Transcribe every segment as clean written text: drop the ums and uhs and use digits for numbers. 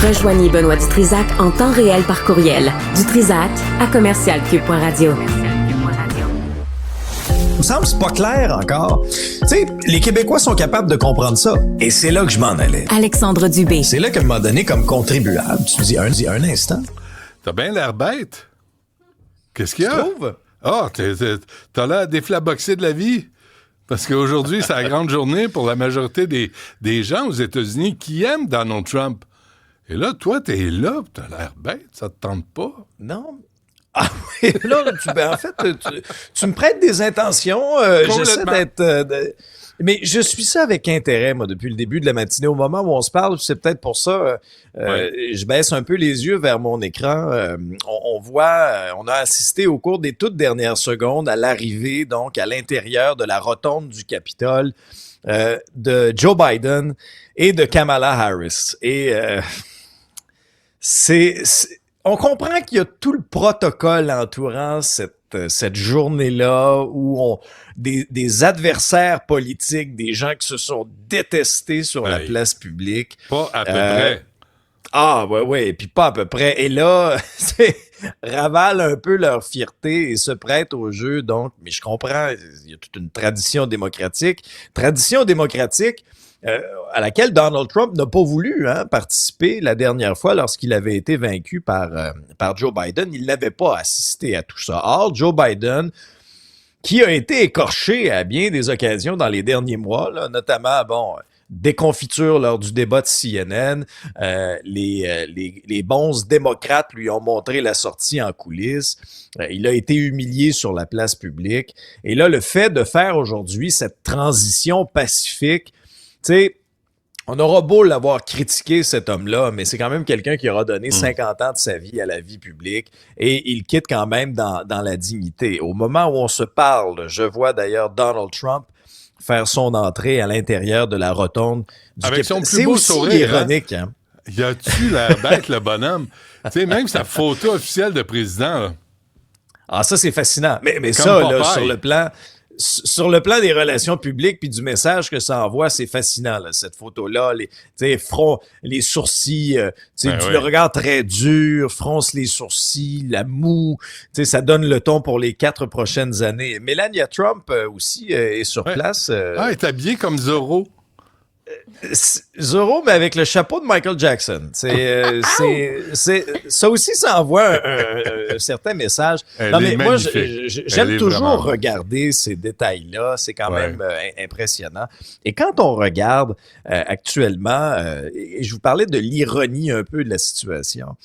Rejoignez Benoît Dutrisac en temps réel par courriel. Dutrisac@commercialcube.radio. Il me semble que c'est pas clair encore. Tu sais, les Québécois sont capables de comprendre ça. Et c'est là que je m'en allais. Alexandre Dubé. C'est là qu'à un moment donné, comme contribuable, tu dis un instant. T'as bien l'air bête. Qu'est-ce qu'il y a? Tu trouves? Ah, t'as l'air déflaboxé de la vie. Parce qu'aujourd'hui, c'est la grande journée pour la majorité des gens aux États-Unis qui aiment Donald Trump. Et là, toi, t'es là, t'as l'air bête, ça te tente pas? Non. Ah oui, là, en fait, tu me prêtes des intentions. J'essaie d'être... Mais je suis ça avec intérêt, moi, depuis le début de la matinée. Au moment où on se parle, c'est peut-être pour ça, je baisse un peu les yeux vers mon écran. On voit, on a assisté au cours des toutes dernières secondes à l'arrivée, donc, à l'intérieur de la rotonde du Capitole de Joe Biden et de Kamala Harris. Et on comprend qu'il y a tout le protocole entourant cette journée-là où des adversaires politiques, des gens qui se sont détestés sur la place publique. Pas à peu près. Ah, ouais, et puis pas à peu près. Et là, ravalent un peu leur fierté et se prêtent au jeu. Donc, mais je comprends, il y a toute une tradition démocratique. À laquelle Donald Trump n'a pas voulu participer la dernière fois lorsqu'il avait été vaincu par Joe Biden. Il n'avait pas assisté à tout ça. Or, Joe Biden, qui a été écorché à bien des occasions dans les derniers mois, là, notamment, déconfiture lors du débat de CNN, les bons démocrates lui ont montré la sortie en coulisses, il a été humilié sur la place publique. Et là, le fait de faire aujourd'hui cette transition pacifique, tu sais, on aura beau l'avoir critiqué, cet homme-là, mais c'est quand même quelqu'un qui aura donné 50 ans de sa vie à la vie publique et il quitte quand même dans la dignité. Au moment où on se parle, je vois d'ailleurs Donald Trump faire son entrée à l'intérieur de la rotonde du Avec son plus c'est beau aussi sourire, ironique. Hein? Y a-tu l'air bête, le bonhomme? Tu sais, même sa photo officielle de président, là. Ah, ça, c'est fascinant. Mais ça, là, sur le plan des relations publiques puis du message que ça envoie, c'est fascinant, là, cette photo-là. Les sourcils, le regard très dur, fronce les sourcils, la moue. Ça donne le ton pour les 4 prochaines années. Melania Trump aussi est sur place. Elle est habillée comme Zorro. Zorro, mais avec le chapeau de Michael Jackson. Ça aussi, ça envoie un certain message. Moi, j'aime toujours regarder ces détails-là. C'est quand même impressionnant. Et quand on regarde actuellement, et je vous parlais de l'ironie un peu de la situation,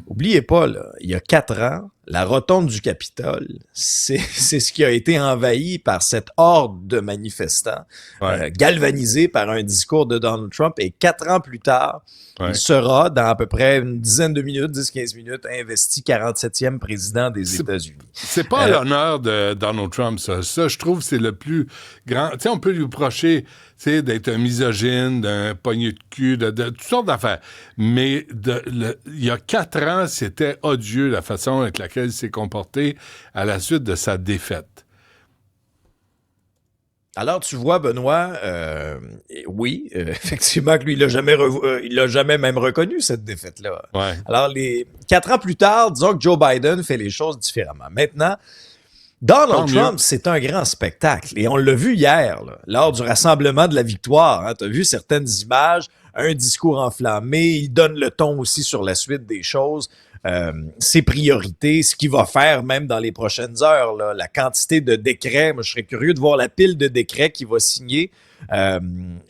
oubliez pas, là, il y a 4 ans, la rotonde du Capitole, c'est ce qui a été envahi par cette horde de manifestants, galvanisés par un discours de Donald Trump. Et 4 ans plus tard, il sera, dans à peu près une dizaine de minutes, 10-15 minutes, investi 47e président des États-Unis. C'est pas l'honneur de Donald Trump, ça. Ça, je trouve, c'est le plus grand... Tu sais, on peut lui reprocher d'être un misogyne, d'un pogné de cul, de toutes sortes d'affaires. Mais il y a 4 ans, c'était odieux la façon avec laquelle il s'est comporté à la suite de sa défaite. Alors, tu vois, Benoît, oui, effectivement que lui, il l'a jamais même reconnu, cette défaite-là. Ouais. Alors, 4 ans plus tard, disons que Joe Biden fait les choses différemment. Maintenant, Donald Trump, c'est un grand spectacle. Et on l'a vu hier, là, lors du rassemblement de la victoire. Hein, tu as vu certaines images, un discours enflammé, il donne le ton aussi sur la suite des choses. Ses priorités, ce qu'il va faire même dans les prochaines heures, là, la quantité de décrets. Moi, je serais curieux de voir la pile de décrets qu'il va signer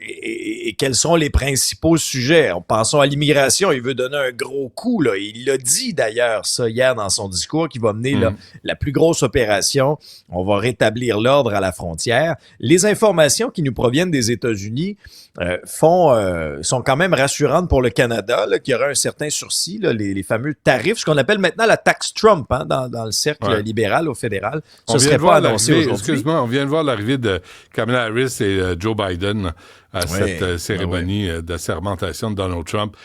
et quels sont les principaux sujets. Pensons à l'immigration, il veut donner un gros coup. Là. Il l'a dit d'ailleurs ça hier dans son discours, qu'il va mener la plus grosse opération. On va rétablir l'ordre à la frontière. Les informations qui nous proviennent des États-Unis sont quand même rassurantes pour le Canada, là, qu'il y aura un certain sursis, là, les fameux tarifs, ce qu'on appelle maintenant la taxe Trump dans le cercle libéral au fédéral. Ce ne serait pas annoncé aujourd'hui. Excuse-moi, on vient de voir l'arrivée de Kamala Harris et Joe Biden à cette cérémonie d'assermentation de Donald Trump.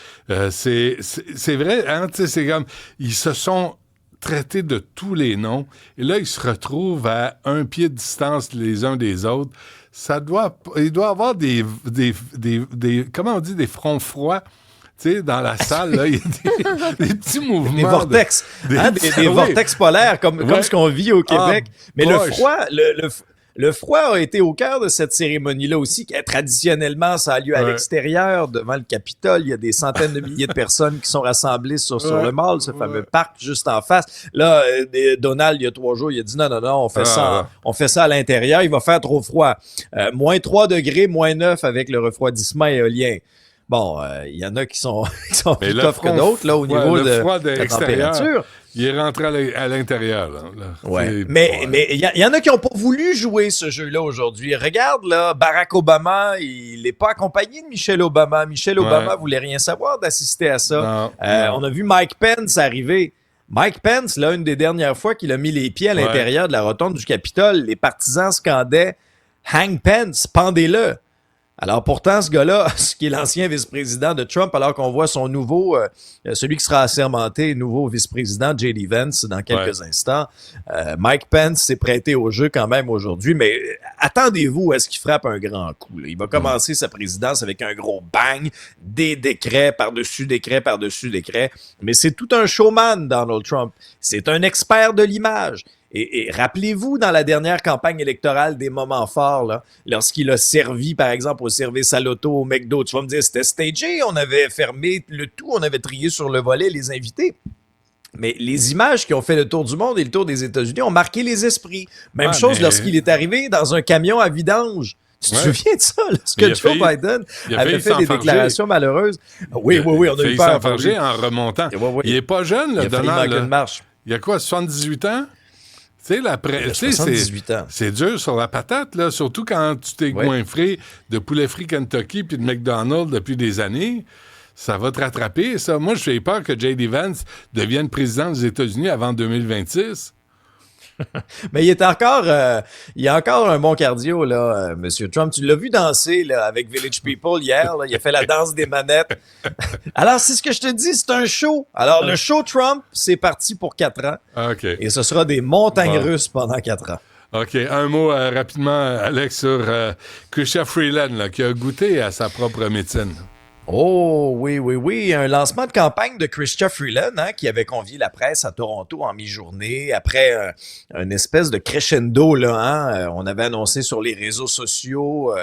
C'est vrai, hein, c'est comme... Ils se sont traités de tous les noms, et là, ils se retrouvent à un pied de distance les uns des autres. Il doit avoir des comment on dit, des fronts froids Tu sais, dans la salle, là, il y a des petits mouvements. Des vortex. Des vortex polaires, comme ce qu'on vit au Québec. Mais le froid, le froid a été au cœur de cette cérémonie-là aussi. Traditionnellement, ça a lieu à l'extérieur, devant le Capitole. Il y a des centaines de milliers de personnes qui sont rassemblées sur le mall, ce fameux parc juste en face. Là, Donald, il y a 3 jours, il a dit non, on fait ça à l'intérieur. Il va faire trop froid. Moins 3 degrés, moins 9 avec le refroidissement éolien. Bon, il y en a qui sont plus tough que d'autres là, au niveau de la température. Il est rentré à l'intérieur. Là. Ouais. Mais il y en a qui n'ont pas voulu jouer ce jeu-là aujourd'hui. Regarde, là, Barack Obama, il n'est pas accompagné de Michelle Obama. Michelle Obama voulait rien savoir d'assister à ça. On a vu Mike Pence arriver. Mike Pence, là, une des dernières fois qu'il a mis les pieds à l'intérieur de la rotonde du Capitole, les partisans scandaient « Hang Pence, pendez-le ». Alors pourtant, ce gars-là, qui est l'ancien vice-président de Trump, alors qu'on voit son nouveau, celui qui sera assermenté, nouveau vice-président, J.D. Vance, dans quelques instants, Mike Pence s'est prêté au jeu quand même aujourd'hui, mais attendez-vous à ce qu'il frappe un grand coup. Là. Il va commencer sa présidence avec un gros bang, des décrets par-dessus décrets par-dessus décrets, mais c'est tout un showman, Donald Trump. C'est un expert de l'image. Et rappelez-vous, dans la dernière campagne électorale, des moments forts, là, lorsqu'il a servi, par exemple, au service à l'auto, au McDo. Tu vas me dire, c'était stagé, on avait fermé le tout, on avait trié sur le volet les invités. Mais les images qui ont fait le tour du monde et le tour des États-Unis ont marqué les esprits. Même chose lorsqu'il est arrivé dans un camion à vidange. Tu te souviens de ça, lorsque Joe Biden avait fait des déclarations malheureuses? Oui, on a eu peur. En remontant. Il n'est pas jeune, là, Donald. Il y a quoi, 78 ans? Tu sais, 78 ans. C'est dur sur la patate, là, surtout quand tu t'es goinfré de poulet frit Kentucky puis de McDonald's depuis des années. Ça va te rattraper, ça. Moi, j'ai peur que J.D. Vance devienne président des États-Unis avant 2026. Mais il y a encore un bon cardio, là, M. Trump. Tu l'as vu danser là, avec Village People hier. Là, il a fait la danse des manettes. Alors, c'est ce que je te dis, c'est un show. Alors, le show Trump, c'est parti pour 4 ans. Okay. Et ce sera des montagnes russes pendant 4 ans. OK. Un mot rapidement, Alex, sur Chrystia Freeland, là, qui a goûté à sa propre médecine. Oh, oui. Un lancement de campagne de Chrystia Freeland, qui avait convié la presse à Toronto en mi-journée. Après une espèce de crescendo, là, on avait annoncé sur les réseaux sociaux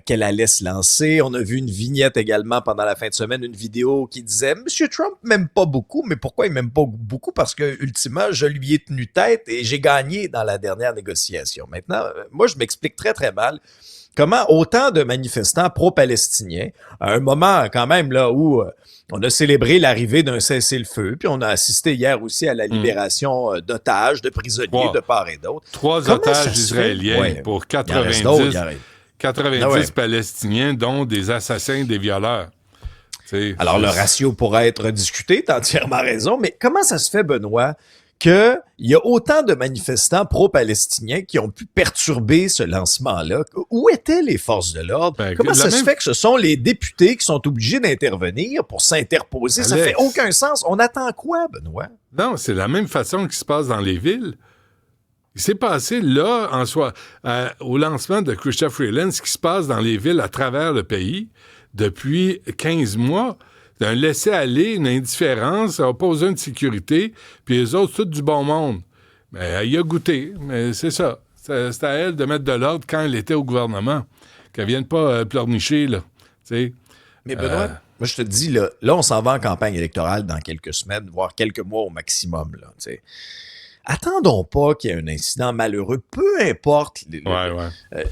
qu'elle allait se lancer. On a vu une vignette également pendant la fin de semaine, une vidéo qui disait « Monsieur Trump m'aime pas beaucoup, mais pourquoi il m'aime pas beaucoup? Parce que, ultimement, je lui ai tenu tête et j'ai gagné dans la dernière négociation. » Maintenant, moi, je m'explique très, très mal. Comment autant de manifestants pro-palestiniens, à un moment quand même là où on a célébré l'arrivée d'un cessez-le-feu, puis on a assisté hier aussi à la libération d'otages, de prisonniers de part et d'autre. 3 otages israéliens pour 90 Palestiniens, dont des assassins, des violeurs. Alors le ratio pourrait être discuté, t'as entièrement raison, mais comment ça se fait, Benoît, qu'il y a autant de manifestants pro-palestiniens qui ont pu perturber ce lancement-là? Où étaient les forces de l'ordre? Comment ça se fait que ce sont les députés qui sont obligés d'intervenir pour s'interposer? Ça fait aucun sens. On attend quoi, Benoît? Non, c'est la même façon qui se passe dans les villes. Il s'est passé là, au lancement de Chrystia Freeland, ce qui se passe dans les villes à travers le pays depuis 15 mois. Un laisser-aller, une indifférence, ça n'a pas besoin de sécurité, puis les autres, tout du bon monde. Mais il a goûté, mais c'est ça. C'est à elle de mettre de l'ordre quand elle était au gouvernement, qu'elle ne vienne pas pleurnicher, là. T'sais. Mais Benoît, moi je te dis, là on s'en va en campagne électorale dans quelques semaines, voire quelques mois au maximum, là, t'sais. Attendons pas qu'il y ait un incident malheureux, peu importe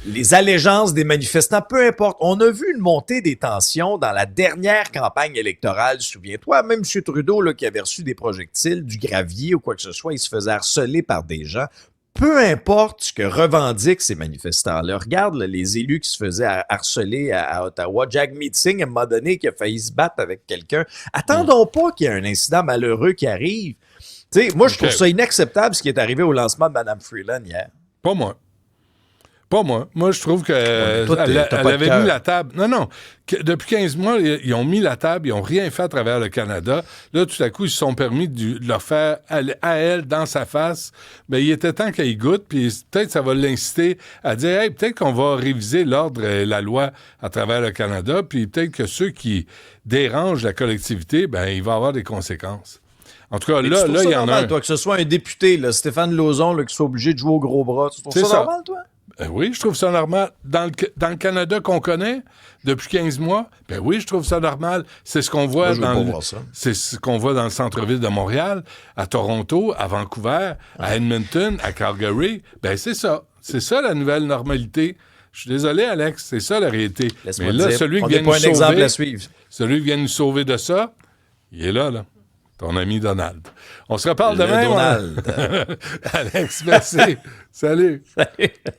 les allégeances des manifestants, peu importe. On a vu une montée des tensions dans la dernière campagne électorale, souviens-toi, même M. Trudeau là, qui avait reçu des projectiles, du gravier ou quoi que ce soit, il se faisait harceler par des gens. Peu importe ce que revendiquent ces manifestants-là. Regarde là, les élus qui se faisaient harceler à Ottawa. Jack Meeting, à un moment donné, qui a failli se battre avec quelqu'un. Attendons pas qu'il y ait un incident malheureux qui arrive. T'sais, moi, je trouve ça inacceptable ce qui est arrivé au lancement de Mme Freeland hier. Pas moi. Pas moi. Moi, je trouve qu'elle toi, elle t'as pas de avait cœur. mis la table. Non. Depuis 15 mois, ils ont mis la table, ils n'ont rien fait à travers le Canada. Là, tout à coup, ils se sont permis de leur faire à elle, dans sa face. Ben, il était temps qu'elle y goûte, puis peut-être ça va l'inciter à dire, hey, peut-être qu'on va réviser l'ordre et la loi à travers le Canada, puis peut-être que ceux qui dérangent la collectivité, ben, il va y avoir des conséquences. En tout cas, Mais là, tu trouves ça il y en a normal, un. toi, que ce soit un député, là, Stéphane Lauzon, là, qui soit obligé de jouer au gros bras. Tu trouves C'est ça ça. normal, toi? Ben oui, je trouve ça normal. Dans le Canada qu'on connaît depuis 15 mois, ben oui, je trouve ça normal. C'est ce qu'on voit Moi, je veux pas voir ça. c'est ce qu'on voit dans le centre-ville de Montréal, à Toronto, à Vancouver, à Edmonton, à Calgary. Ben c'est ça. C'est ça la nouvelle normalité. Je suis désolé, Alex, c'est ça la réalité. Laisse-moi Mais là, dire, celui on qui vient n'est nous pas un exemple sauver, à suivre. celui qui vient nous sauver de ça, il est là. Ton ami Donald. On se reparle Le demain, Donald. Alex, merci. Salut. Salut.